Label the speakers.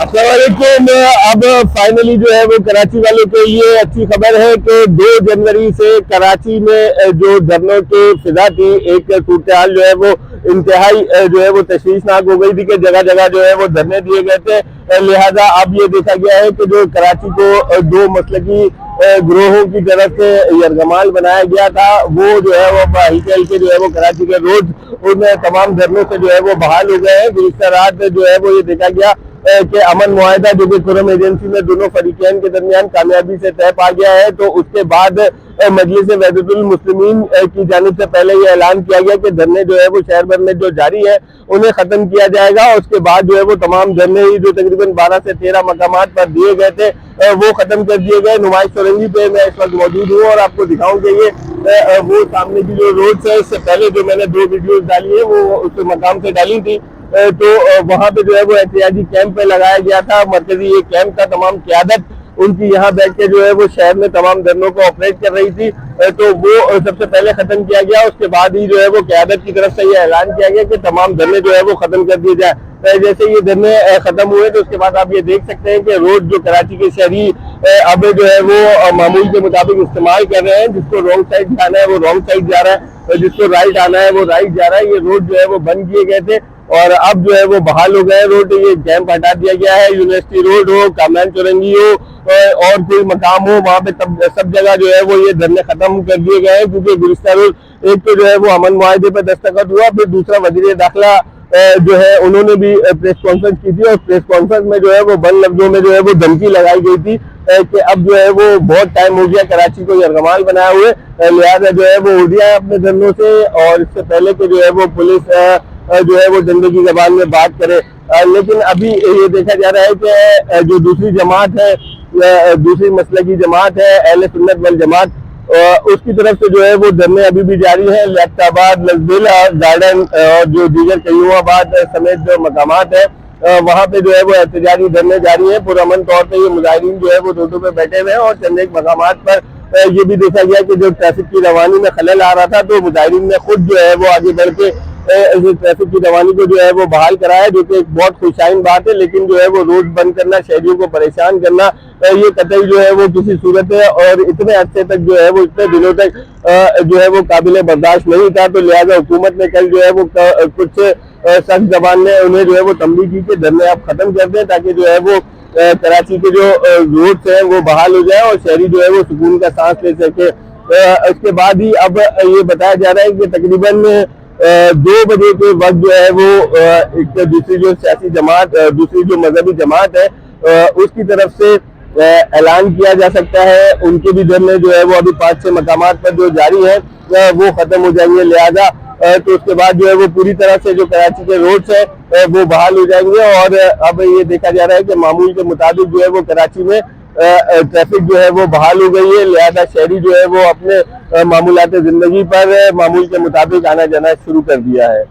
Speaker 1: अस्सलाम वालेकुम। अब फाइनली जो है वो कराची वालों के लिए अच्छी खबर है कि 2 जनवरी से कराची में जो धरनों की फिजा थी, एक सूरत हाल जो है वो इंतहाई जो है वो तशवीशनाक हो गई थी कि जगह जगह जो है वो धरने दिए गए थे। लिहाजा अब ये देखा गया है कि जो कराची को 2 मसलकी ग्रोहों की तरफ से यरगमाल बनाया गया था, वो जो है वो हल्के हल्के जो है वो कराची के रोड उन तमाम धरनों से जो है वो बहाल हो गए हैं। गुज़िश्ता रात जो है वो ये देखा गया कि अमन मुआहिदा जो कि खुरम एजेंसी में दोनों फरीकैन के दरमियान कामयाबी से तय पा गया है, तो उसके बाद मजलिस वहदतुल मुस्लिमीन की जानिब से पहले ये ऐलान किया गया कि धरने जो है वो शहर भर में जो जारी है उन्हें ख़त्म किया जाएगा। उसके बाद जो है वो तमाम धरने जो तकरीबन 12 से 13 मकामात पर दिए गए थे वो ख़त्म कर दिए गए। नुमाइश चौरंगी पे मैं इस वक्त मौजूद हूँ और आपको दिखाऊँ कि ये वो सामने की जो रोड है, इससे पहले जो मैंने 2 वीडियोज़ डाली है वो उस मकाम से डाली थी, तो वहाँ पे जो है वो एहतियाती कैंप पे लगाया गया था। मरकजी ये कैंप का तमाम क़यादत उनकी यहाँ बैठ के जो है वो शहर में तमाम धरनों को ऑपरेट कर रही थी, तो वो सबसे पहले ख़त्म किया गया। उसके बाद ही जो है वो क़यादत की तरफ से ये ऐलान किया गया कि तमाम धरने जो है वो ख़त्म कर दिए जाए। जैसे ये धरने ख़त्म हुए तो उसके बाद आप ये देख सकते हैं कि रोड जो कराची के शहरी अब जो है वो मामूल के मुताबिक इस्तेमाल कर रहे हैं। जिसको रॉन्ग साइड जाना है वो रॉन्ग साइड जा रहा है, जिसको राइट आना है वो राइट जा रहा है। ये रोड जो है वो बंद किए गए थे और अब जो है वो बहाल हो गए रोड। ये कैंप हटा दिया गया है। यूनिवर्सिटी रोड हो, कामरान चौरंगी हो और कोई मकाम हो, वहाँ पे सब जगह जो है वो ये धरने खत्म कर दिए गए हैं, क्योंकि गुज़िश्ता रोज एक तो जो है वो अमन मुआहिदे पर दस्तखत हुआ, फिर दूसरा वज़ीर दाखिला जो है उन्होंने भी प्रेस कॉन्फ्रेंस की थी और प्रेस कॉन्फ्रेंस में जो है वो बंद लफ्जों में जो है वो धमकी लगाई गई थी कि अब जो है वो बहुत टाइम हो गया कराची को यरगमाल बनाए हुए, लिहाजा जो है वो उड़ दिया अपने धरनों से। और इससे पहले कि जो है वो पुलिस जो है वो डंडे की ज़बान में बात करे। लेकिन अभी ये देखा जा रहा है कि जो दूसरी जमात है, दूसरी मसलकी जमात है अहले सुन्नत वल जमात, उसकी तरफ से जो है वो धरने अभी भी जारी है। लियाकताबाद, लजबेला गार्डन और जो दीगर कयूमाबाद समेत जो मकामात है वहाँ पे जो है वो एहतजाजी धरने जारी है। पुरअमन तौर पे ये मुजाहिरीन जो है वो रोडों पे बैठे हुए हैं और चंद एक मकामात पर ये भी देखा गया कि जो ट्रैफिक की रवानी में खलल आ रहा था, तो मुजाहिरीन ने खुद जो है वो आगे बढ़ के ट्रैफिक की रवानी को जो है वो बहाल कराया, जो कि एक बहुत खुशाइन बात है। लेकिन जो है वो रोड बंद करना, शहरियों को परेशान करना, ये कतई जो है वो किसी सूरत है और इतने अरसे तक जो है वो इतने दिनों तक जो है वो काबिल बर्दाश्त नहीं था। तो लिहाजा हुकूमत ने कल जो है वो कुछ सख्त जबान ने उन्हें जो है वो तंबीह की कि धरने आप खत्म कर दें, ताकि जो है वो कराची के जो रोड्स हैं वो बहाल हो जाए और शहरी जो है वो सुकून का सांस ले सके। उसके बाद ही अब ये बताया जा रहा है कि तकरीबन 2 बजे के वक्त जो है वो एक दूसरी जो सियासी जमात, दूसरी जो मजहबी जमात है उसकी तरफ से ऐलान किया जा सकता है। उनके भी धरने जो है वो अभी 5-6 मकामात पर जो जारी है वो खत्म हो जाएंगे। लिहाजा तो उसके बाद जो है वो पूरी तरह से जो कराची के रोड्स है वो बहाल हो जाएंगे। और अब ये देखा जा रहा है कि मामूल के मुताबिक जो है वो कराची में ट्रैफिक जो है वो बहाल हो गई है। लिहाजा शहरी जो है वो अपने मामूलात ज़िंदगी पर मामूल के मुताबिक आना जाना शुरू कर दिया है।